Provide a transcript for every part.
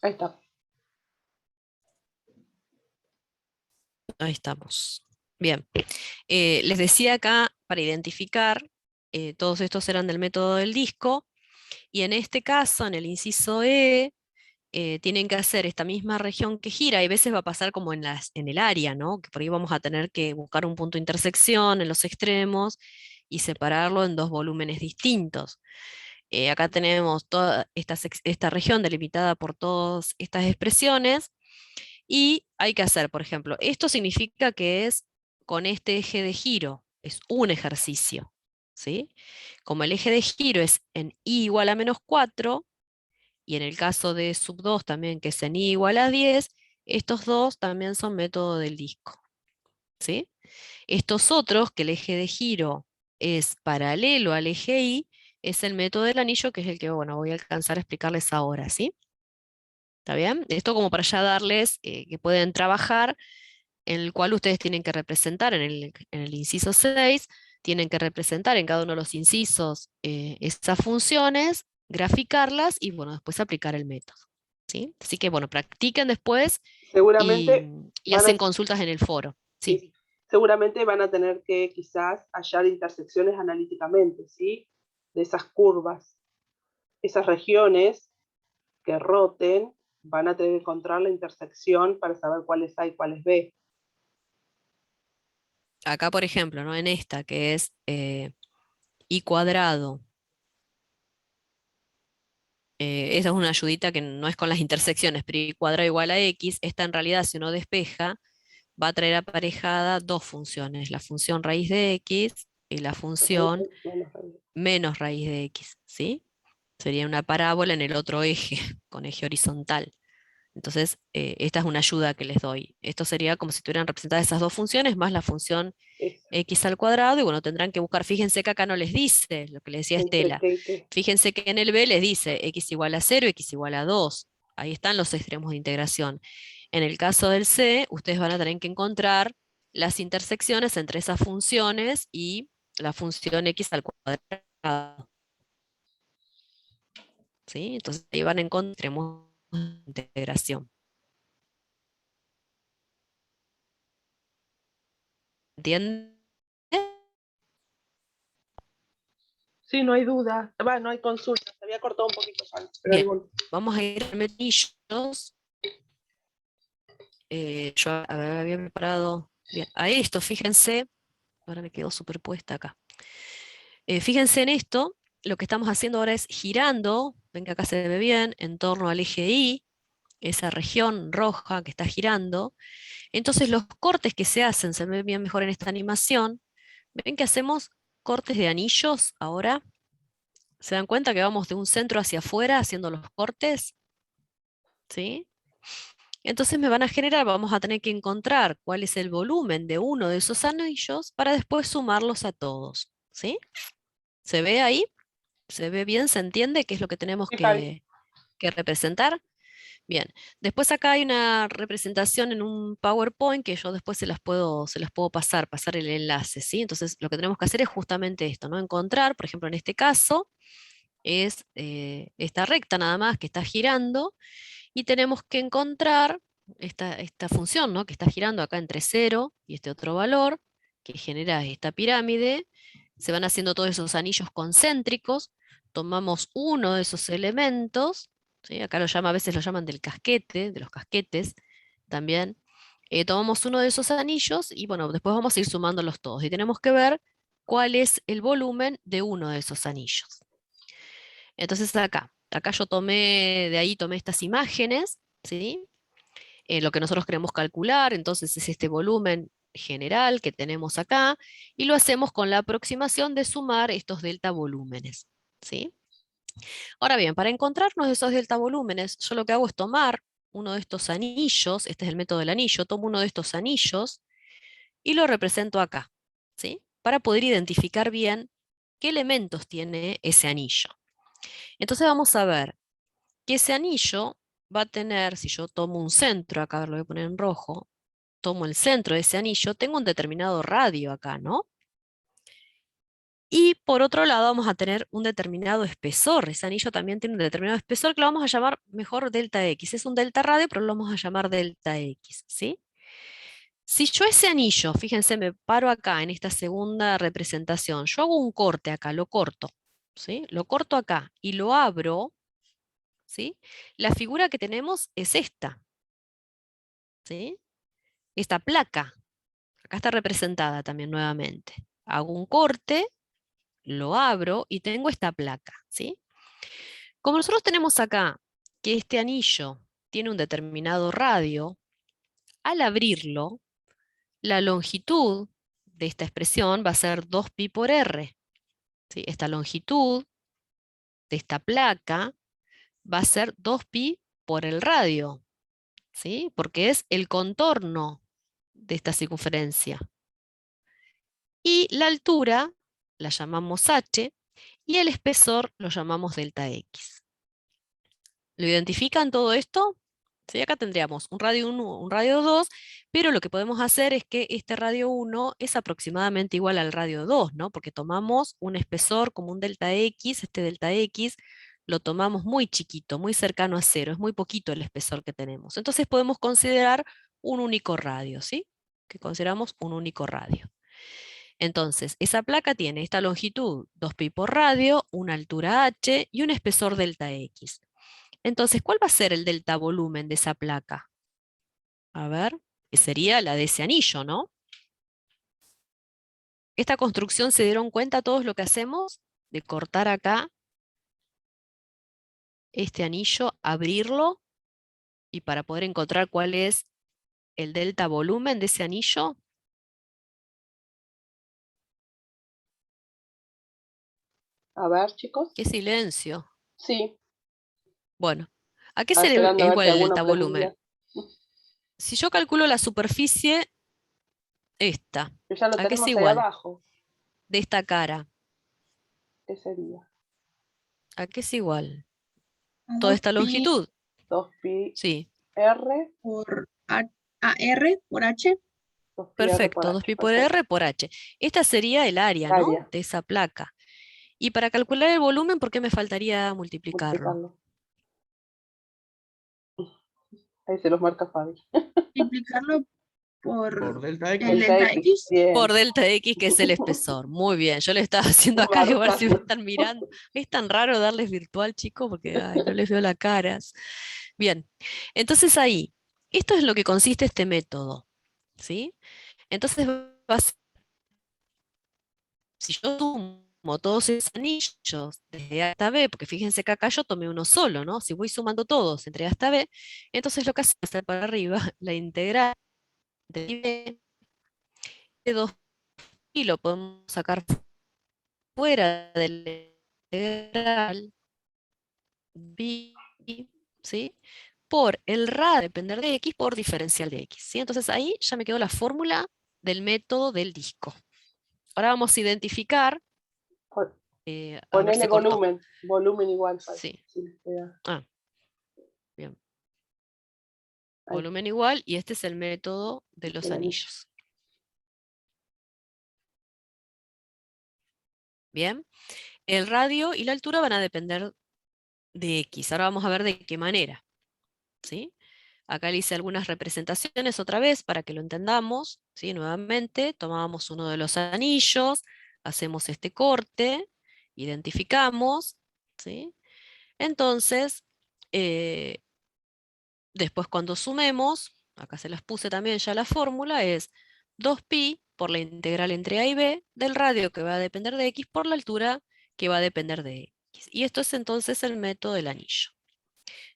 Ahí está. Ahí estamos. Bien. Les decía acá, para identificar, todos estos eran del método del disco, y en este caso, en el inciso E, tienen que hacer esta misma región que gira, y a veces va a pasar como en el área, ¿no? Que por ahí vamos a tener que buscar un punto de intersección en los extremos y separarlo en dos volúmenes distintos. Acá tenemos toda esta región delimitada por todas estas expresiones, y hay que hacer, por ejemplo, esto significa que es con este eje de giro, es un ejercicio, ¿sí? Como el eje de giro es en i igual a -4, y en el caso de sub 2 también, que es en i igual a 10, estos dos también son método del disco, ¿sí? Estos otros, que el eje de giro es paralelo al eje y, es el método del anillo, que es el que, bueno, voy a alcanzar a explicarles ahora, ¿sí? ¿Está bien? Esto como para ya darles que pueden trabajar, en el cual ustedes tienen que representar en el inciso 6, tienen que representar en cada uno de los incisos esas funciones, graficarlas y, bueno, después aplicar el método, ¿sí? Así que, bueno, practiquen después y, Seguramente y van a, hacen consultas en el foro, sí, sí. sí. Seguramente van a tener que quizás hallar intersecciones analíticamente, ¿sí? De esas curvas, esas regiones que roten, van a tener que encontrar la intersección para saber cuáles A y cuáles B. Acá, por ejemplo, ¿no? En esta, que es i cuadrado, esa es una ayudita que no es con las intersecciones, pero i cuadrado igual a x, esta en realidad, si uno despeja, va a traer aparejada dos funciones, la función raíz de x y la función Menos raíz. menos raíz de x, ¿sí? Sería una parábola en el otro eje, con eje horizontal. Entonces, esta es una ayuda que les doy. Esto sería como si tuvieran representadas esas dos funciones más la función Eso. x al cuadrado, y bueno, tendrán que buscar, fíjense que acá no les dice lo que le decía Entre Estela. qué y qué. Fíjense que en el B les dice x igual a 0, x igual a 2. Ahí están los extremos de integración. En el caso del C, ustedes van a tener que encontrar las intersecciones entre esas funciones y la función x al cuadrado, ¿sí? Entonces ahí van a encontrar extremos de integración. ¿Entienden? Sí, no hay duda. Va, no hay consulta. Se había cortado un poquito, pero Bien, algún... vamos a ir a metillos. Yo había preparado bien, a esto, fíjense, ahora me quedó superpuesta acá. Fíjense en esto, lo que estamos haciendo ahora es girando, ven que acá se ve bien, en torno al eje Y, esa región roja que está girando. Entonces los cortes que se hacen, se ven bien mejor en esta animación, ven que hacemos cortes de anillos ahora. ¿Se dan cuenta que vamos de un centro hacia afuera haciendo los cortes? ¿Sí? Entonces me van a generar, vamos a tener que encontrar cuál es el volumen de uno de esos anillos para después sumarlos a todos, ¿sí? ¿Se ve ahí? ¿Se ve bien? ¿Se entiende qué es lo que tenemos Sí, Javi. que representar? Bien. Después acá hay una representación en un PowerPoint que yo después se las puedo pasar el enlace, ¿sí? Entonces lo que tenemos que hacer es justamente esto, ¿no? Encontrar, por ejemplo, en este caso, es esta recta nada más que está girando, y tenemos que encontrar esta función, ¿no? Que está girando acá entre 0 y este otro valor, que genera esta pirámide. Se van haciendo todos esos anillos concéntricos, tomamos uno de esos elementos, ¿sí? Acá a veces lo llaman del casquete, de los casquetes también. Tomamos uno de esos anillos y, bueno, después vamos a ir sumándolos todos, y tenemos que ver cuál es el volumen de uno de esos anillos. Entonces acá yo de ahí tomé estas imágenes, ¿sí? Lo que nosotros queremos calcular, entonces es este volumen general que tenemos acá, y lo hacemos con la aproximación de sumar estos delta volúmenes, ¿sí? Ahora bien, para encontrarnos esos delta volúmenes, yo lo que hago es tomar uno de estos anillos, este es el método del anillo, tomo uno de estos anillos y lo represento acá, ¿sí? Para poder identificar bien qué elementos tiene ese anillo. Entonces vamos a ver que ese anillo va a tener, si yo tomo un centro, acá lo voy a poner en rojo, tomo el centro de ese anillo, tengo un determinado radio acá, ¿no? Y por otro lado vamos a tener un determinado espesor. Ese anillo también tiene un determinado espesor que lo vamos a llamar mejor delta X. Es un delta radio, pero lo vamos a llamar delta X, ¿sí? Si yo ese anillo, fíjense, me paro acá en esta segunda representación, yo hago un corte acá, lo corto, ¿sí? Lo corto acá y lo abro, ¿sí? La figura que tenemos es esta, ¿sí? Esta placa, acá está representada también nuevamente. Hago un corte, lo abro y tengo esta placa, ¿sí? Como nosotros tenemos acá que este anillo tiene un determinado radio, al abrirlo, la longitud de esta expresión va a ser 2pi por r. ¿Sí? Esta longitud de esta placa va a ser 2pi por el radio, ¿sí? Porque es el contorno de esta circunferencia. Y la altura la llamamos h y el espesor lo llamamos delta x. ¿Lo identifican todo esto? Sí, acá tendríamos un radio 1, un radio 2, pero lo que podemos hacer es que este radio 1 es aproximadamente igual al radio 2, ¿no? Porque tomamos un espesor como un delta X, este delta X lo tomamos muy chiquito, muy cercano a cero, es muy poquito el espesor que tenemos. Entonces podemos considerar un único radio, ¿sí? Que consideramos un único radio. Entonces, esa placa tiene esta longitud 2pi por radio, una altura h y un espesor delta X. Entonces, ¿cuál va a ser el delta volumen de esa placa? A ver, que sería la de ese anillo, ¿no? Esta construcción, ¿se dieron cuenta todos lo que hacemos? De cortar acá este anillo, abrirlo, y para poder encontrar cuál es el delta volumen de ese anillo. A ver, chicos. ¡Qué silencio! Sí, Bueno, ¿a qué estaba sería esperando a ver igual si el alguno delta volumen? aprendía. Si yo calculo la superficie, esta, Que ya lo ¿a qué es tenemos ahí igual? abajo. De esta cara, ¿Qué sería? ¿a qué es igual? A Toda 2 esta pi longitud, 2pi sí. r, por a r por h. 2pi r por Perfecto, h. 2pi por Perfecto. r por h. Esta sería el área, ¿no? Área, De esa placa. Y para calcular el volumen, ¿por qué me faltaría multiplicarlo? multiplicarlo. Ahí se los marca Fabi. Multiplicarlo por delta el X. Delta delta X. x. Bien. Por delta X, que es el espesor. Muy bien, yo le estaba haciendo acá, igual si me Marcando. están mirando. Es tan raro darles virtual, chicos, porque ay, no les veo las caras. Bien, entonces ahí, esto es lo que consiste este método, ¿sí? Entonces, si yo sumo todos esos anillos desde A hasta B, porque fíjense que acá yo tomé uno solo, ¿no? Si voy sumando todos entre A hasta B, entonces lo que hace es hacer para arriba la integral de B de 2 y lo podemos sacar fuera de la integral B, ¿sí? Por el radio depender de X por diferencial de X, ¿sí? Entonces ahí ya me quedó la fórmula del método del disco. Ahora vamos a identificar, a ver, Ponele se cortó. volumen. Volumen igual. Fabi. Sí. Sí, queda. Ah, bien. Ahí, Volumen igual, y este es el método de los del anillo. anillos. Bien. El radio y la altura van a depender de X. Ahora vamos a ver de qué manera, ¿sí? Acá le hice algunas representaciones otra vez para que lo entendamos, ¿sí? Nuevamente, tomábamos uno de los anillos, hacemos este corte, identificamos, ¿sí? Entonces, después cuando sumemos, acá se las puse también ya la fórmula, es 2pi por la integral entre a y b del radio que va a depender de x por la altura que va a depender de x. Y esto es entonces el método del anillo.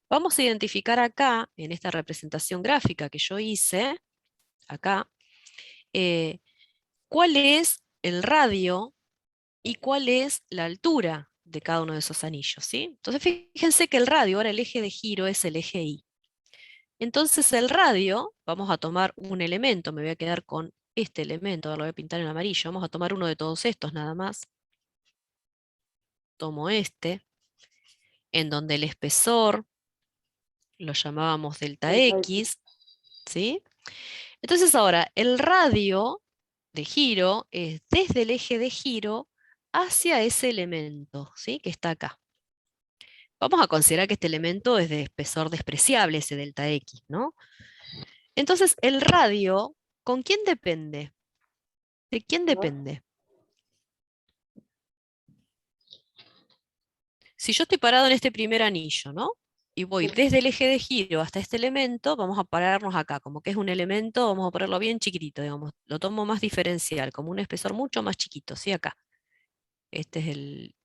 Vamos a identificar acá, en esta representación gráfica que yo hice, acá, cuál es el radio y cuál es la altura de cada uno de esos anillos, ¿sí? Entonces fíjense que el radio, ahora el eje de giro es el eje Y. Entonces el radio, vamos a tomar un elemento, me voy a quedar con este elemento, ahora lo voy a pintar en amarillo, vamos a tomar uno de todos estos nada más. Tomo este, en donde el espesor lo llamábamos delta Delta X, ¿sí? Entonces ahora, el radio de giro es desde el eje de giro hacia ese elemento, ¿sí? Que está acá. Vamos a considerar que este elemento es de espesor despreciable, ese delta X, ¿no? Entonces, el radio, ¿con quién depende? ¿De quién depende? Si yo estoy parado en este primer anillo, ¿no? Y voy desde el eje de giro hasta este elemento, vamos a pararnos acá, como que es un elemento, vamos a ponerlo bien chiquitito, digamos, lo tomo más diferencial, como un espesor mucho más chiquito, ¿sí? Acá. Este es el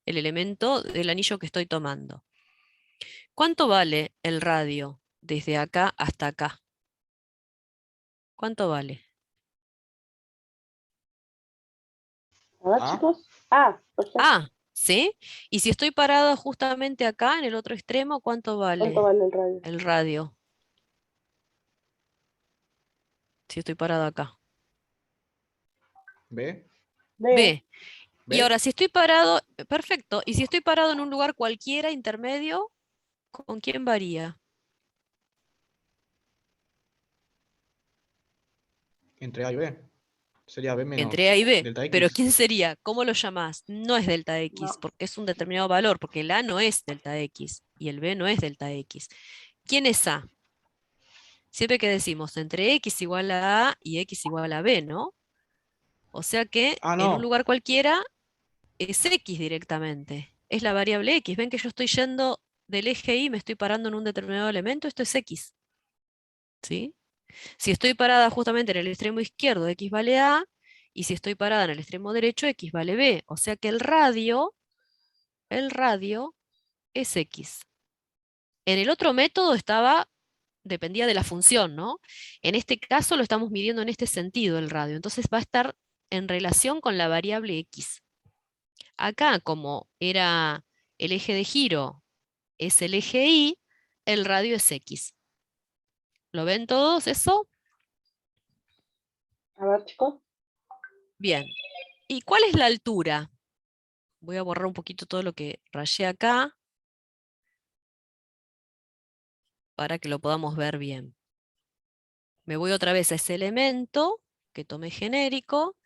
elemento del anillo que estoy tomando. ¿Cuánto vale el radio desde acá hasta acá? ¿Cuánto vale? A ver, chicos. Perfecto. ¿Sí? Y si estoy parado justamente acá, en el otro extremo, ¿cuánto vale ¿Cuánto vale el radio? el radio? Si estoy parado acá. ¿Ve? B. Y ¿Ve? ahora, si estoy parado, perfecto, y si estoy parado en un lugar cualquiera, intermedio, ¿con quién varía? Entre A y B. Sería B menos Entre A y B. delta Pero X. ¿quién sería? ¿Cómo lo llamás? No es delta X, No. porque es un determinado valor, porque el A no es delta X y el B no es delta X. ¿Quién es A? Siempre que decimos entre X igual a A y X igual a B, ¿no? O sea que Ah, en un no. lugar cualquiera es X directamente. Es la variable X. Ven que yo estoy yendo del eje Y, me estoy parando en un determinado elemento, esto es X. ¿Sí? Si estoy parada justamente en el extremo izquierdo, X vale A, y si estoy parada en el extremo derecho, X vale B. O sea que el radio es X. En el otro método dependía de la función, ¿no? En este caso lo estamos midiendo en este sentido el radio. Entonces va a estar en relación con la variable X. Acá, como era el eje de giro, es el eje Y, el radio es X. ¿Lo ven todos eso? A ver, chicos. Bien. ¿Y cuál es la altura? Voy a borrar un poquito todo lo que rayé acá para que lo podamos ver bien. Me voy otra vez a ese elemento que tomé genérico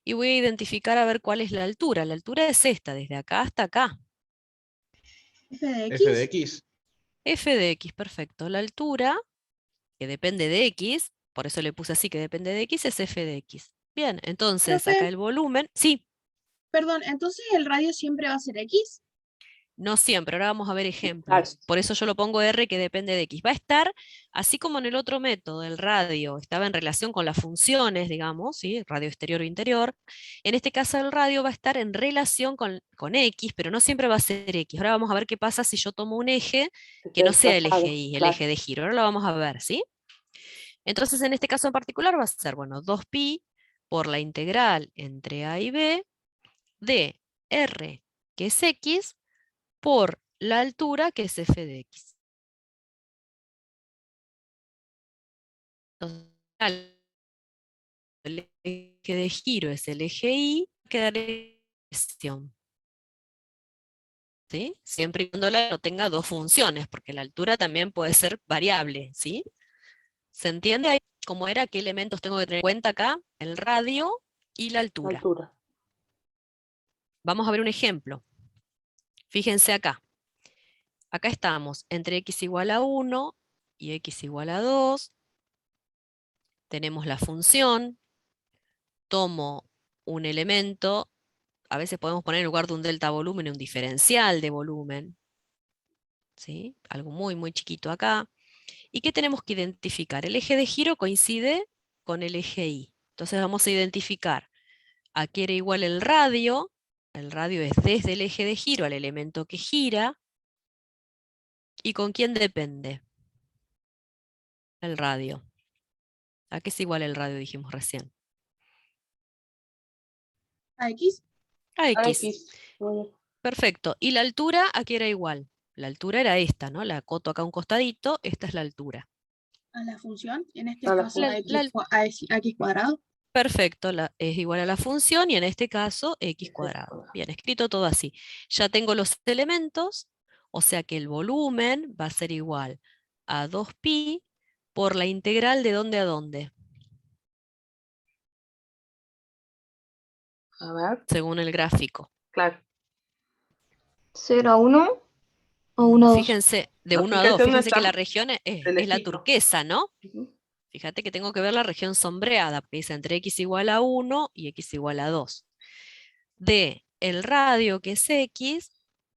y voy a identificar a ver cuál es la altura. La altura es esta, desde acá hasta acá. F de F de X. X. F de X, perfecto. La altura, que depende de X, por eso le puse así que depende de X, es F de X. Bien, entonces acá Profe, el volumen, sí, perdón, entonces el radio siempre va a ser X. no siempre, ahora vamos a ver Claro. ejemplos. Por eso yo lo pongo R que depende de X. Va a estar, así como en el otro método, el radio estaba en relación con las funciones, digamos, ¿sí? Radio exterior o interior. En este caso el radio va a estar en relación con X, pero no siempre va a ser X. Ahora vamos a ver qué pasa si yo tomo un eje que no sea el eje Y, el Claro. eje de giro. Ahora lo vamos a ver, ¿sí? Entonces en este caso en particular va a ser, bueno, 2pi por la integral entre A y B de R, que es X, por la altura, que es f de x. Entonces, el eje de giro es el eje Y, queda la dirección. ¿Sí? Siempre y cuando no tenga dos funciones, porque la altura también puede ser variable, ¿sí? ¿Se entiende ahí cómo era? ¿Qué elementos tengo que tener en cuenta acá? El radio y la altura. Vamos a ver un ejemplo. Fíjense acá. Acá estamos entre x igual a 1 y x igual a 2. Tenemos la función. Tomo un elemento, a veces podemos poner en lugar de un delta volumen un diferencial de volumen, ¿sí? Algo muy, muy chiquito acá. ¿Y qué tenemos que identificar? El eje de giro coincide con el eje Y. Entonces vamos a identificar a qué era igual el radio es desde el eje de giro al elemento que gira, ¿y con quién depende? El radio. ¿A qué es igual el radio? Dijimos recién. A X. A X. X. Perfecto. ¿Y la altura a qué era igual? La altura era esta, ¿no? La acoto acá a un costadito, esta es la altura. A la función, en este A la caso a función. X cuadrado. Perfecto, es igual a la función y en este caso x cuadrado. Bien, escrito todo así. Ya tengo los elementos, o sea que el volumen va a ser igual a 2pi por la integral de dónde a dónde. A ver, según el gráfico. claro. 0 a 1 o 1 a 2. Fíjense, de No, 1 a fíjense 2, dónde fíjense que la está región es la elejito. turquesa, ¿no? Ujú. Fíjate que tengo que ver la región sombreada, porque dice entre x igual a 1 y x igual a 2. De el radio, que es x,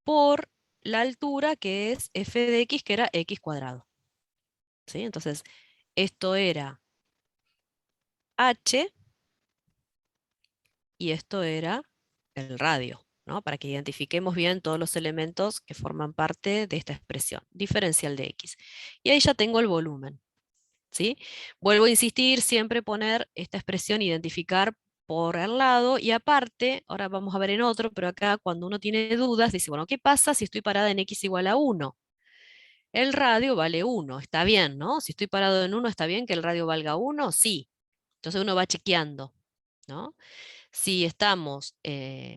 por la altura, que es f de x, que era x cuadrado. ¿Sí? Entonces, esto era h, y esto era el radio, ¿no? Para que identifiquemos bien todos los elementos que forman parte de esta expresión, diferencial de x. Y ahí ya tengo el volumen, ¿sí? Vuelvo a insistir, siempre poner esta expresión, identificar por el lado, y aparte, ahora vamos a ver en otro, pero acá cuando uno tiene dudas, dice, bueno, ¿qué pasa si estoy parada en x igual a 1? El radio vale 1, está bien, ¿no? Si estoy parado en 1, ¿está bien que el radio valga 1? Sí. Entonces uno va chequeando, ¿no? Si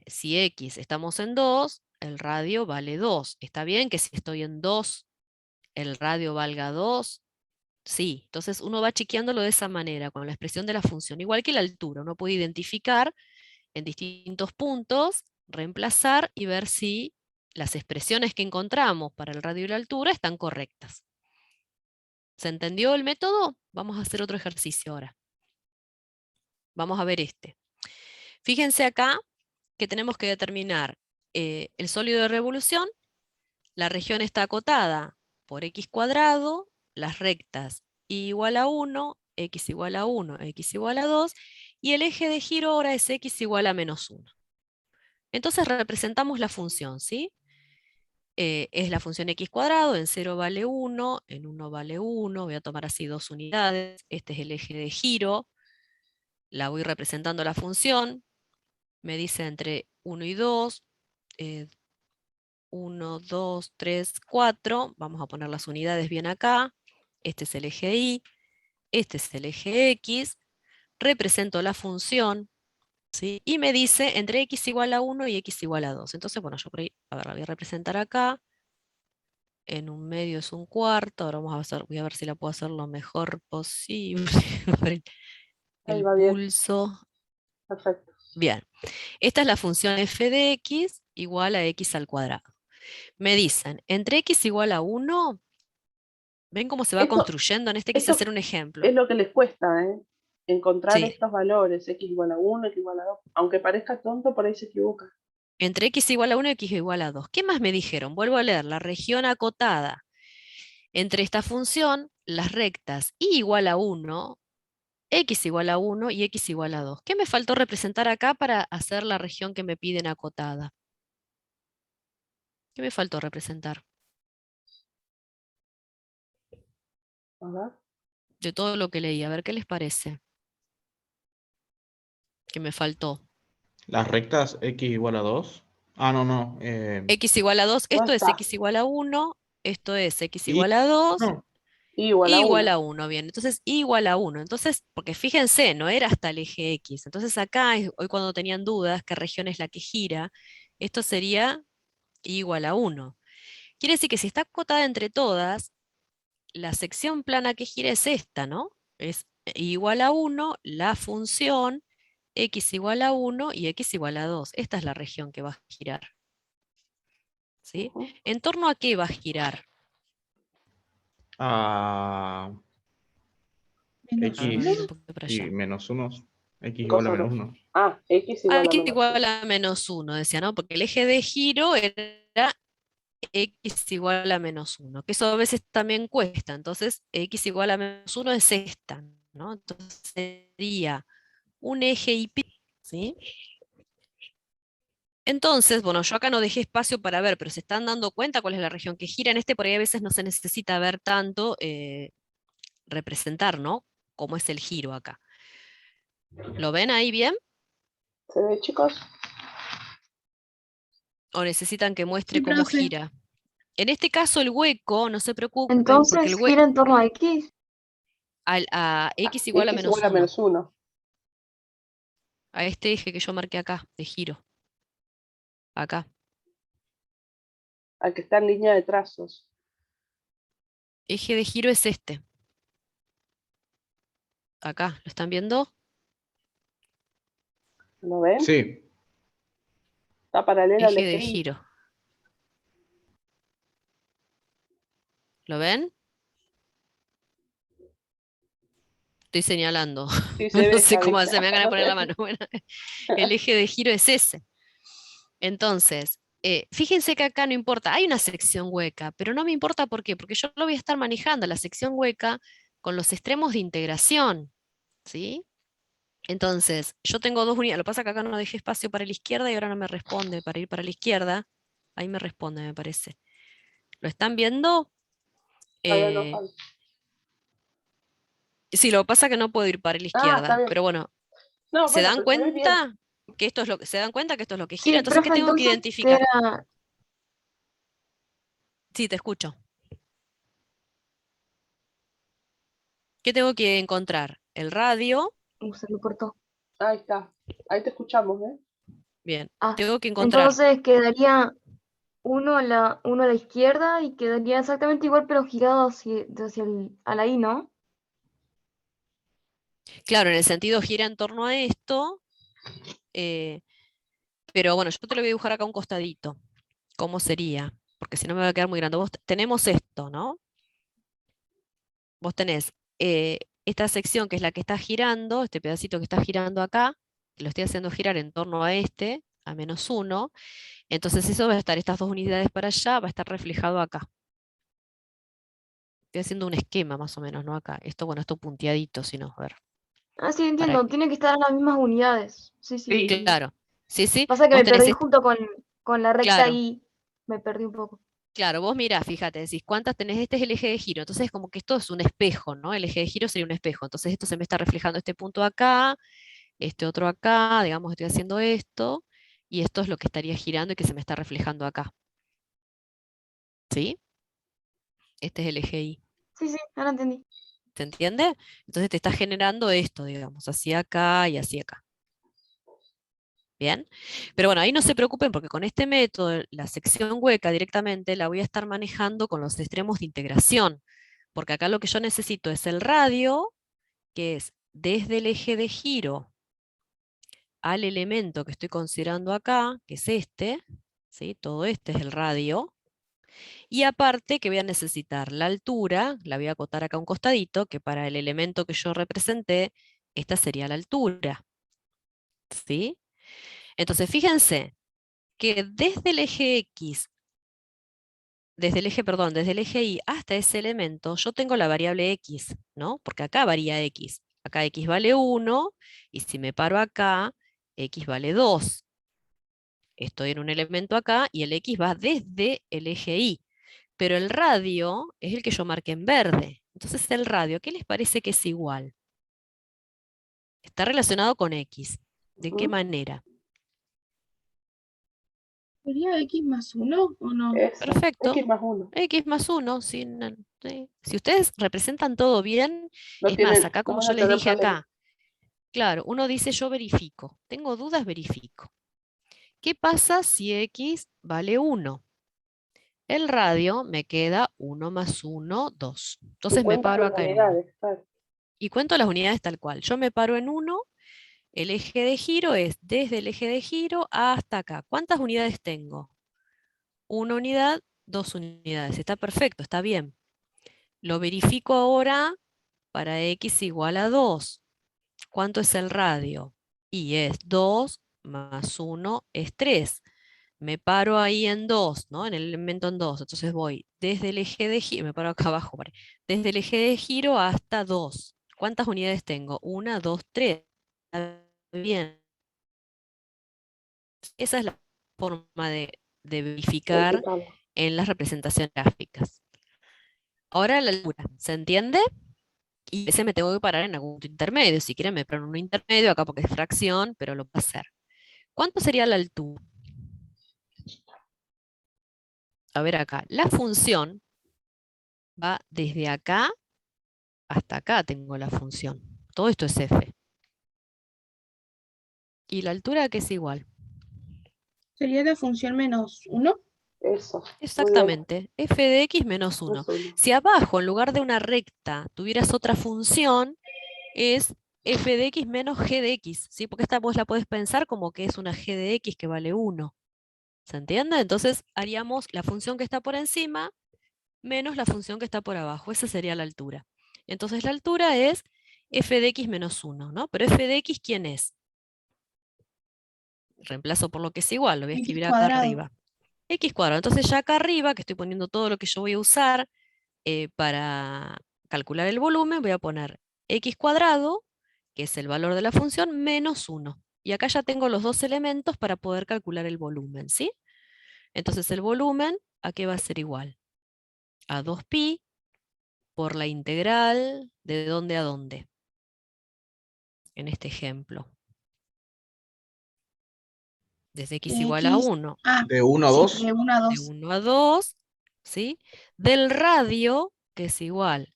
si x estamos en 2, el radio vale 2. ¿Está bien que si estoy en 2, el radio valga 2? Sí. Entonces uno va chequeándolo de esa manera, con la expresión de la función. Igual que la altura, uno puede identificar en distintos puntos, reemplazar y ver si las expresiones que encontramos para el radio y la altura están correctas. ¿Se entendió el método? Vamos a hacer otro ejercicio ahora. Vamos a ver este. Fíjense acá que tenemos que determinar el sólido de revolución. La región está acotada por x cuadrado, las rectas y igual a 1, x igual a 1, x igual a 2, y el eje de giro ahora es x igual a menos 1. Entonces representamos la función, ¿sí? Es la función x cuadrado, en 0 vale 1, en 1 vale 1, voy a tomar así 2 unidades, este es el eje de giro, la voy representando la función, me dice entre 1 y 2, 1, 2, 3, 4, vamos a poner las unidades bien acá, este es el eje Y, este es el eje X, represento la función, ¿sí? Y me dice entre x igual a 1 y x igual a 2. Entonces, bueno, yo por ahí, a ver, la voy a representar acá, en un medio es un cuarto, ahora voy a ver si la puedo hacer lo mejor posible. Ahí El va bien, pulso. perfecto. Bien, esta es la función f de x igual a x al cuadrado. Me dicen, entre x igual a 1, ¿ven cómo se va Esto, construyendo? En este quise esto hacer un ejemplo. es lo que les cuesta, ¿eh? Encontrar Sí, estos valores, x igual a 1, x igual a 2. Aunque parezca tonto, por ahí se equivoca. entre x igual a 1 y x igual a 2. ¿Qué más me dijeron? Vuelvo a leer, la región acotada entre esta función, las rectas y igual a 1, x igual a 1 y x igual a 2. ¿Qué me faltó representar acá para hacer la región que me piden acotada? ¿Qué me faltó representar? A ver. De todo lo que leí, a ver qué les parece. ¿Qué me faltó? Las rectas x igual a 2. Ah, no. X igual a 2, No esto es está. x igual a 1, esto es x Y, igual a 2, no, Y igual a igual 1. a 1, bien, entonces igual a 1, entonces, porque fíjense, no era hasta el eje X, entonces acá, hoy cuando tenían dudas, qué región es la que gira, esto sería igual a 1. Quiere decir que si está acotada entre todas, la sección plana que gira es esta, ¿no? Es igual a 1, la función, x igual a 1 y x igual a 2. Esta es la región que va a girar. ¿Sí? Ujú. ¿En torno a qué va a girar? a Menos A ver, x voy a ir uno. un poquito para y allá. menos 1. X igual a Cosa menos no. 1. Ah, x igual a X menos 1. igual a menos 1, decía, ¿no? Porque el eje de giro era x igual a menos 1, que eso a veces también cuesta. Entonces, x igual a menos 1 es esta, ¿no? Entonces sería un eje y pi, ¿sí? Entonces, bueno, yo acá no dejé espacio para ver, pero se están dando cuenta cuál es la región que gira. En este por ahí a veces no se necesita ver tanto, representar, ¿no? Cómo es el giro acá. ¿Lo ven ahí bien? ¿Se ve, chicos? ¿O necesitan que muestre Sí, cómo profe. gira? En este caso el hueco, no se preocupen, porque el Entonces gira en torno a X. a x igual a X menos igual a 1, menos 1. a este eje que yo marqué acá, de giro, acá. Al que está en línea de trazos. Eje de giro es este. Acá, ¿lo están viendo? ¿Lo ven? Sí. Está paralela al Eje de eje Y. giro. ¿Lo ven? Estoy señalando. Sí, se ve, No sé Javi. cómo hacer, me da ganas de poner la mano. Bueno, el eje de giro es ese. Entonces, fíjense que acá no importa, hay una sección hueca, pero no me importa ¿por qué? Porque yo lo voy a estar manejando, la sección hueca, con los extremos de integración, ¿sí? Entonces, yo tengo dos unidades, lo que pasa es que acá no dejé espacio para la izquierda y ahora no me responde para ir para la izquierda. Ahí me responde, me parece. ¿Lo están viendo? Todavía no, Eh, Javi. sí, lo que pasa es que no puedo ir para la Ah, está izquierda, bien. pero bueno, No, ¿se bueno, dan pero se ve bien. cuenta que esto es lo que se dan cuenta que esto es lo que gira? Sí, Entonces, ¿qué profe, tengo que entonces identificar? era Sí, te escucho. ¿Qué tengo que encontrar? El radio. se me cortó. Ahí está. Ahí te escuchamos, ¿eh? Bien, Ah, tengo que encontrar. entonces quedaría uno a la izquierda y quedaría exactamente igual, pero girado a la I, ¿no? Claro, en el sentido gira en torno a esto, eh, pero bueno, yo te lo voy a dibujar acá a un costadito. ¿Cómo sería? Porque si no me va a quedar muy grande. Tenemos esto, ¿no? Vos tenés esta sección que es la que está girando, este pedacito que está girando acá, que lo estoy haciendo girar en torno a este, a -1. Entonces eso va a estar, estas dos unidades para allá, va a estar reflejado acá. Estoy haciendo un esquema más o menos, ¿no? Acá. Esto, bueno, esto punteadito, si no, a ver. Ah, sí, Para entiendo, tiene que estar en las mismas unidades. Sí, sí. Sí. claro. Sí, sí. Pasa que Vos me tenés perdí esto. junto con la recta Claro. I, me perdí un poco. Claro, vos mirá, fíjate, decís, ¿cuántas tenés? Este es el eje de giro. Entonces, como que esto es un espejo, ¿no? El eje de giro sería un espejo. Entonces, esto se me está reflejando este punto acá, este otro acá, digamos, estoy haciendo esto, y esto es lo que estaría girando y que se me está reflejando acá. ¿Sí? Este es el eje Y. Sí, sí, ahora entendí. ¿Se entiende? Entonces te está generando esto, digamos, hacia acá y hacia acá. ¿Bien? Pero bueno, ahí no se preocupen porque con este método, la sección hueca directamente la voy a estar manejando con los extremos de integración. Porque acá lo que yo necesito es el radio, que es desde el eje de giro al elemento que estoy considerando acá, que es este, ¿sí? Todo este es el radio. Y aparte que voy a necesitar la altura, la voy a acotar acá a un costadito, que para el elemento que yo representé, esta sería la altura. ¿Sí? Entonces fíjense que desde el eje X, desde el eje Y hasta ese elemento, yo tengo la variable X, ¿no? Porque acá varía X. Acá X vale 1, y si me paro acá, X vale 2. Estoy en un elemento acá, y el X va desde el eje Y. Pero el radio es el que yo marqué en verde. Entonces el radio, ¿qué les parece que es igual? Está relacionado con X. ¿De qué Ujú. manera? ¿Sería X más 1 o no? Eso. Perfecto. X más 1. X más 1. Sí. Si ustedes representan todo bien, No es más, tienen, acá no como van yo a les tener dije problema. acá, claro, uno dice yo verifico. Tengo dudas, verifico. ¿Qué pasa si X vale 1? El radio me queda 1 más 1, 2. Y Entonces me cuentan paro las acá en 1. unidades, claro. Y cuento las unidades tal cual. Yo me paro en 1. El eje de giro es desde el eje de giro hasta acá. ¿Cuántas unidades tengo? 1 unidad, 2 unidades. Está perfecto, está bien. Lo verifico ahora para x igual a 2. ¿Cuánto es el radio? Y es 2 más 1 es 3. Me paro ahí en 2, ¿no? En el elemento en 2. Entonces voy desde el eje de giro, me paro acá abajo, desde el eje de giro hasta 2. ¿Cuántas unidades tengo? 1, 2, 3. Está bien. Esa es la forma de verificar Verificarlo. en las representaciones gráficas. Ahora la altura, ¿se entiende? Y ese me tengo que parar en algún punto intermedio. Si quieren me paro en un intermedio acá porque es fracción, pero lo puedo hacer. ¿Cuánto sería la altura? A ver acá. La función va desde acá hasta acá, tengo la función. Todo esto es f. ¿Y la altura qué es igual? ¿Sería la función menos 1? Eso. Muy bien. Exactamente, f de x menos 1. Más uno. Si abajo, en lugar de una recta, tuvieras otra función, es f de x menos g de x, ¿sí? Porque esta vos la podés pensar como que es una g de x que vale 1. ¿Se entiende? Entonces haríamos la función que está por encima menos la función que está por abajo. Esa sería la altura. Entonces la altura es f de x menos 1, ¿no? Pero f de x, ¿quién es? Reemplazo por lo que es igual, lo voy a X escribir acá cuadrado. arriba. X cuadrado. Entonces ya acá arriba, que estoy poniendo todo lo que yo voy a usar para calcular el volumen, voy a poner x cuadrado, que es el valor de la función, menos 1. Y acá ya tengo los dos elementos para poder calcular el volumen, ¿sí? Entonces el volumen, ¿a qué va a ser igual? A 2pi por la integral de dónde a dónde. En este ejemplo. Desde x De igual a X. 1. Ah, De 1 a sí, 2. de 1 a De 2. 1 a 2, ¿sí? Del radio, que es igual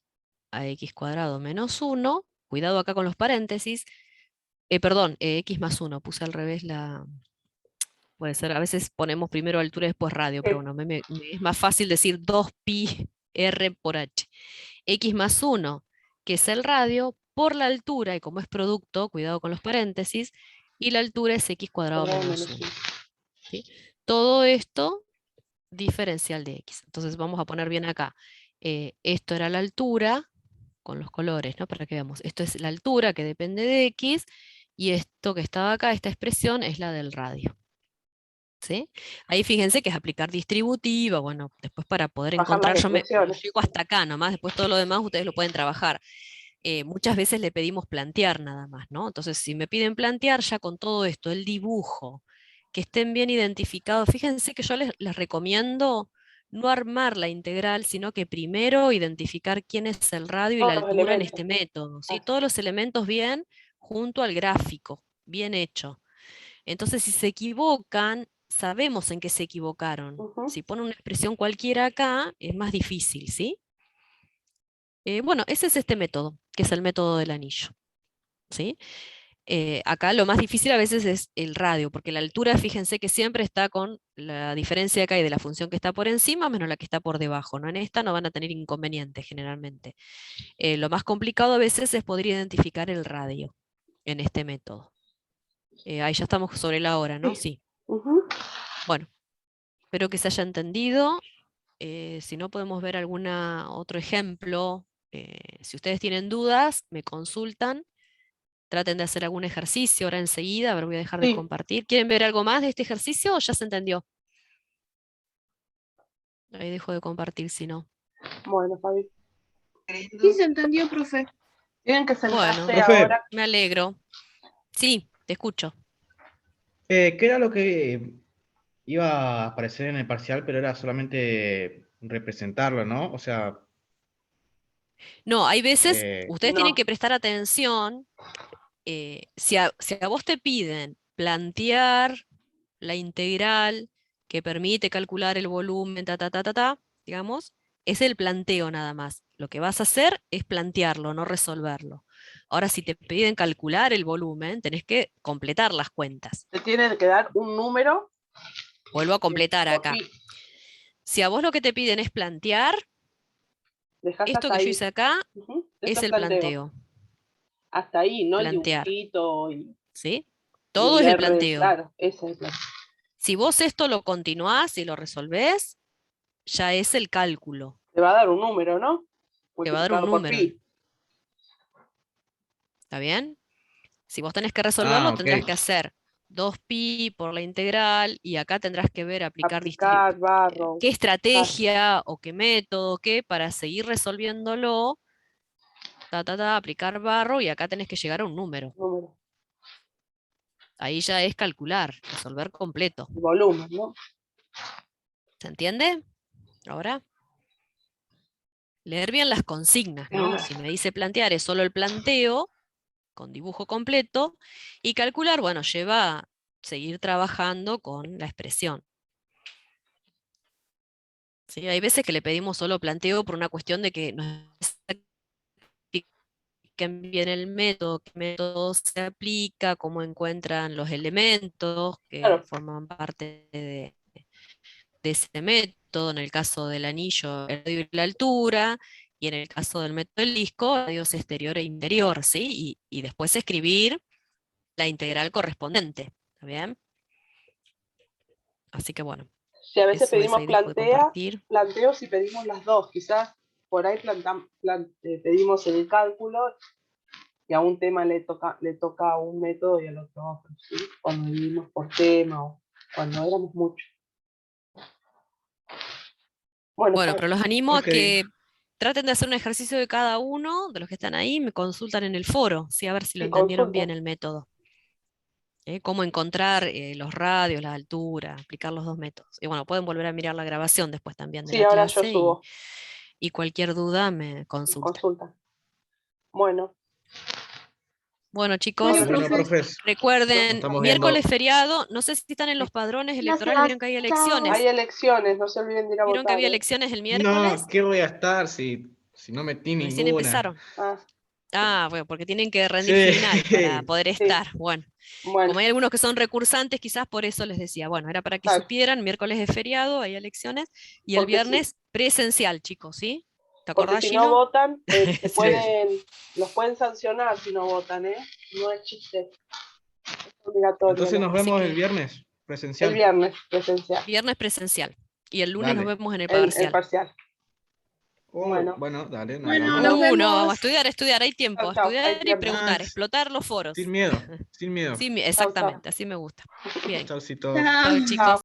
a x cuadrado menos 1, cuidado acá con los paréntesis, perdón, x más 1, puse al revés la... Puede ser, a veces ponemos primero altura y después radio, pero bueno, es más fácil decir 2pi r por h. X más 1, que es el radio, por la altura, y como es producto, cuidado con los paréntesis, y la altura es x cuadrado menos 1. ¿Sí? Todo esto diferencial de x. Entonces vamos a poner bien acá. Esto era la altura, con los colores, ¿no? Para que veamos. Esto es la altura que depende de x, y esto que estaba acá, esta expresión, es la del radio. ¿Sí? Ahí fíjense que es aplicar distributiva, bueno, después para poder Bajar las encontrar, yo expresiones. llego hasta acá nomás, después todo lo demás ustedes lo pueden trabajar. Muchas veces le pedimos plantear nada más, ¿no? Entonces, si me piden plantear ya con todo esto, el dibujo, que estén bien identificados, fíjense que yo les recomiendo no armar la integral, sino que primero identificar quién es el radio y Todos la los altura en elementos. este método, ¿sí? Ah. Todos los elementos bien junto al gráfico, bien hecho. Entonces, si se equivocan, sabemos en qué se equivocaron. Ujú. Si ponen una expresión cualquiera acá, es más difícil, ¿sí? Bueno, ese es este método, que es el método del anillo. ¿Sí? Acá lo más difícil a veces es el radio, porque la altura, fíjense que siempre está con la diferencia acá y de la función que está por encima menos la que está por debajo, ¿no? En esta no van a tener inconvenientes generalmente. Lo más complicado a veces es poder identificar el radio en este método. Ahí ya estamos sobre la hora, ¿no? Sí. Ujú. Bueno, espero que se haya entendido. Si no, podemos ver algún otro ejemplo. Si ustedes tienen dudas, me consultan. Traten de hacer algún ejercicio ahora enseguida. A ver, voy a dejar de Sí. compartir. ¿Quieren ver algo más de este ejercicio o ya se entendió? Ahí dejo de compartir si no. Bueno, Fabi. Sí se entendió, profe. Tienen que sentarse Bueno. Profe. ahora. Me alegro. Sí, te escucho. ¿Qué era lo que iba a aparecer en el parcial, pero era solamente representarlo, ¿no? O sea, No, hay veces, ustedes tienen No. que prestar atención. Si a vos te piden plantear la integral que permite calcular el volumen, digamos, es el planteo nada más. Lo que vas a hacer es plantearlo, no resolverlo. Ahora, si te piden calcular el volumen, tenés que completar las cuentas. Te tienen que dar un número. Vuelvo a completar por acá. pi. Si a vos lo que te piden es plantear, Dejás esto hasta que yo ahí. hice acá Ujú. es Esto el planteo. planteo. Hasta ahí, no el Plantear, dibujito y ¿sí? Todo el es el R. planteo. Claro, ese es el planteo. Si vos esto lo continuás y lo resolvés, ya es el cálculo. Te va a dar un número, ¿no? Te va a dar un Multiplicado por número. pi. ¿Está bien? Si vos tenés que resolverlo, ok. tendrás que hacer 2pi por la integral, y acá tendrás que ver, aplicar Barro. qué estrategia o qué método, qué, para seguir resolviéndolo, aplicar barro, y acá tenés que llegar a un número. Número. Ahí ya es calcular, resolver completo. El volumen, ¿no? ¿Se entiende? Ahora, leer bien las consignas, ¿no? Si me dice plantear, es solo el planteo, con dibujo completo, y calcular, bueno, lleva a seguir trabajando con la expresión. ¿Sí? Hay veces que le pedimos solo planteo por una cuestión de que nos expliquen bien el método, qué método se aplica, cómo encuentran los elementos que Claro. forman parte de ese método. En el caso del anillo, el radio y la altura, y en el caso del método del disco, radios exterior e interior, ¿sí? Y después escribir la integral correspondiente. ¿Está bien? Así que bueno, Si a veces eso es pedimos ahí dejo de compartir. planteo si pedimos las dos, quizás por ahí pedimos el cálculo y a un tema le toca un método y al otro otro, ¿sí? Cuando vivimos por tema o cuando éramos muchos. Bueno, Pero los animo Ok. a que traten de hacer un ejercicio de cada uno de los que están ahí, me consultan en el foro, ¿sí? A ver si lo sí, entendieron consulta. bien el método. Cómo encontrar los radios, la altura, aplicar los dos métodos. Y bueno, pueden volver a mirar la grabación después también de Sí, la ahora yo clase subo. y cualquier duda me consultan. Consulta. Bueno. Bueno, chicos, Bueno, Bueno, profe. profes, nos recuerden, estamos miércoles viendo. feriado, no sé si están en los padrones electorales, Gracias. vieron que hay Chao. elecciones. Hay elecciones, no se olviden de ir a ¿Vieron que votar. había ¿eh? elecciones el miércoles? No, ¿qué voy a estar si no metí Recién ninguna? empezaron. Ah, Bueno, porque tienen que rendir Sí. final para poder estar. Bueno, bueno, como hay algunos que son recursantes, quizás por eso les decía, bueno, era para que claro, supieran, miércoles es feriado, hay elecciones, y el porque viernes presencial, chicos, ¿sí? ¿Te porque acordás, si no Gino? votan, Sí. los pueden sancionar si no votan, ¿eh? No es chiste. Es obligatorio. Entonces nos Así vemos el que viernes, El presencial. viernes, presencial. viernes presencial. Y el lunes nos Dale. vemos en el El parcial. parcial. Oh, Bueno. bueno, dale, nos Bueno, vemos. nos No, vamos a vemos. estudiar, hay tiempo, Chau, chau, hay estudiar y tiempo. preguntar, Ah, explotar los foros. sin miedo, sin miedo. Sí, Chau, chau. exactamente, así me gusta. Bien, Chaucito. chao Chao. chicos.